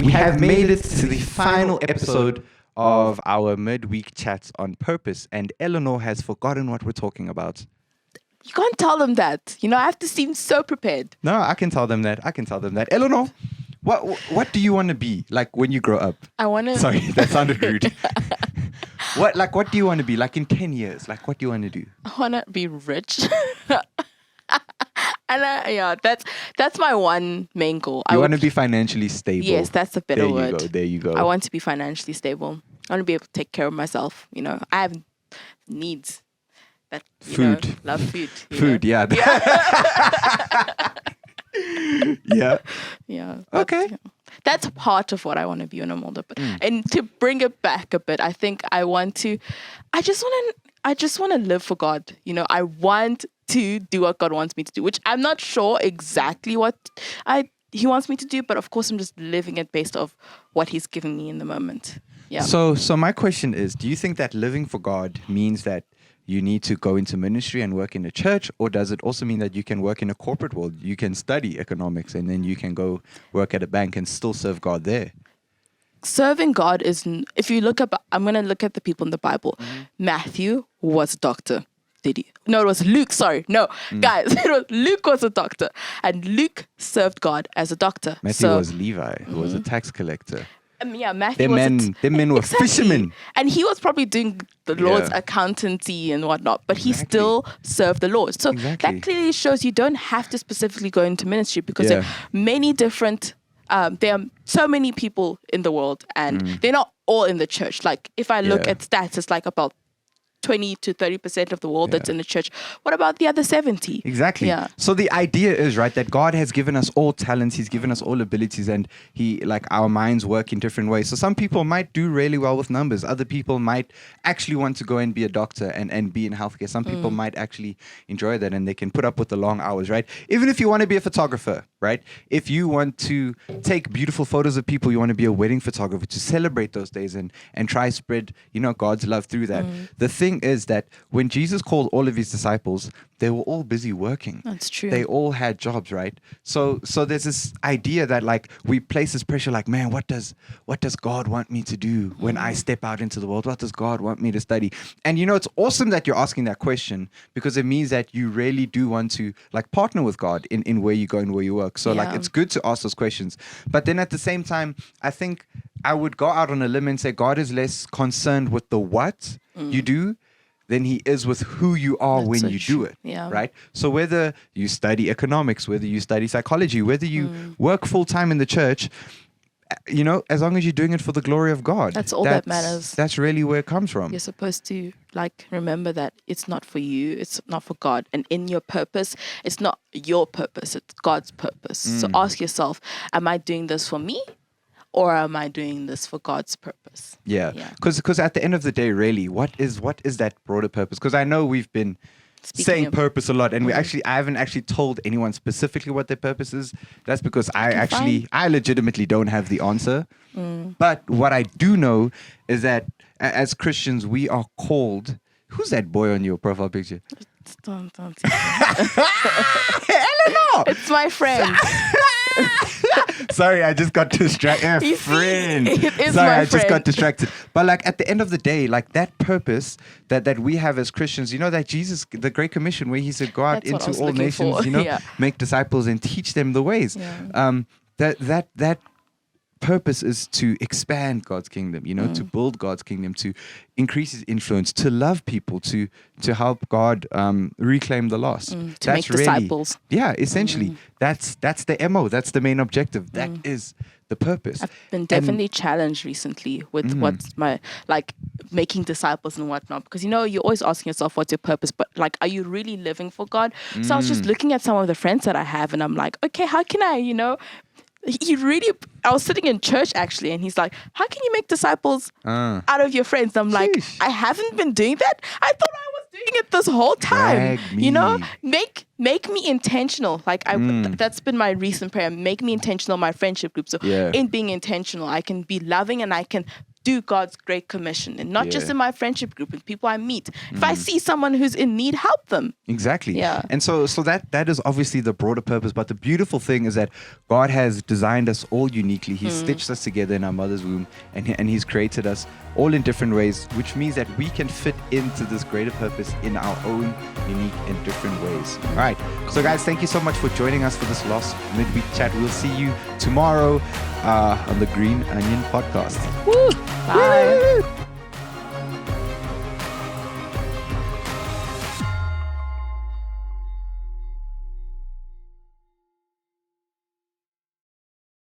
we have made it to the final episode of our midweek chats on purpose, and Eleanor has forgotten what we're talking about. You can't tell them that. You know, I have to seem so prepared. No, I can tell them that. Eleanor, what do you want to be like when you grow up? I want to... Sorry, that sounded rude. What do you want to be like in 10 years? Like, what do you want to do? I want to be rich. And that's my one main goal. You want to be financially stable. Yes, that's a better word. There you go. I want to be financially stable. I want to be able to take care of myself. You know, I have needs that love food. Food, yeah. Yeah. Yeah. Okay. That's part of what I want to be when I'm older. But and to bring it back a bit, I think I just want to live for God. You know, I want to do what God wants me to do, which I'm not sure exactly what He wants me to do, but of course I'm just living it based off what He's given me in the moment. Yeah. So my question is, do you think that living for God means that you need to go into ministry and work in a church, or does it also mean that you can work in a corporate world? You can study economics and then you can go work at a bank and still serve God there? Serving God is, if you look up, I'm going to look at the people in the Bible. Matthew was a doctor. Did he? No, it was Luke. Sorry. No, guys, Luke was a doctor. And Luke served God as a doctor. Matthew was Levi, who was a tax collector. Matthew them men were fishermen. And he was probably doing the Lord's accountancy and whatnot, but he still served the Lord. So that clearly shows you don't have to specifically go into ministry, because there are many different, there are so many people in the world, and they're not all in the church. Like if I look at stats, it's like about 20 to 30% of the world that's in the church. What about the other 70? Exactly. Yeah. So the idea is, right, that God has given us all talents. He's given us all abilities, and our minds work in different ways. So some people might do really well with numbers. Other people might actually want to go and be a doctor and be in healthcare. Some people might actually enjoy that, and they can put up with the long hours, right? Even if you want to be a photographer, right? If you want to take beautiful photos of people, you want to be a wedding photographer to celebrate those days and try spread, God's love through that. The thing is that when Jesus called all of his disciples, they were all busy working. That's true. They all had jobs, right? So there's this idea that like we place this pressure, like, man, what does God want me to do when I step out into the world? What does God want me to study? And it's awesome that you're asking that question, because it means that you really do want to like partner with God in where you go and where you work. So like it's good to ask those questions. But then at the same time, I think I would go out on a limb and say God is less concerned with the what you do than he is with who you are when you do it, right? So whether you study economics, whether you study psychology, whether you work full-time in the church, as long as you're doing it for the glory of God. That's all that matters. That's really where it comes from. You're supposed to remember that it's not for you, it's not for God. And in your purpose, it's not your purpose, it's God's purpose. So ask yourself, am I doing this for me? Or am I doing this for God's purpose? Yeah, because at the end of the day, really, what is that broader purpose? Because I know we've been saying purpose a lot, and I haven't actually told anyone specifically what their purpose is. That's because I legitimately don't have the answer. But what I do know is that as Christians, we are called. Who's that boy on your profile picture? Don't Eleanor! It's my friend. Sorry, I just got distracted. Friend. I just got distracted. But at the end of the day, that purpose that we have as Christians, that Jesus, the Great Commission, where he said, go out into all nations, make disciples and teach them the ways. Yeah. That purpose is to expand God's kingdom, to build God's kingdom, to increase his influence, to love people, to help God reclaim the lost. To make disciples. Yeah, essentially. That's the MO. That's the main objective. That is the purpose. I've been definitely challenged recently with what's my, making disciples and whatnot. Because, you're always asking yourself, what's your purpose? But, are you really living for God? So I was just looking at some of the friends that I have, and I'm like, okay, how can I, I was sitting in church actually, and he's like, how can you make disciples out of your friends? I'm like, I haven't been doing that. I thought I was doing it this whole time. Make me intentional. That's been my recent prayer. Make me intentional in my friendship group. So in being intentional, I can be loving and I can do God's great commission, and not just Yeah. in my friendship group and people I meet. If I see someone who's in need, help them. Exactly. Yeah. And so that is obviously the broader purpose. But the beautiful thing is that God has designed us all uniquely. He's stitched us together in our mother's womb, and He's created us all in different ways, which means that we can fit into this greater purpose in our own unique and different ways. All right. So guys, thank you so much for joining us for this last midweek chat. We'll see you tomorrow on the Green Onion Podcast. Woo! Bye. Woo!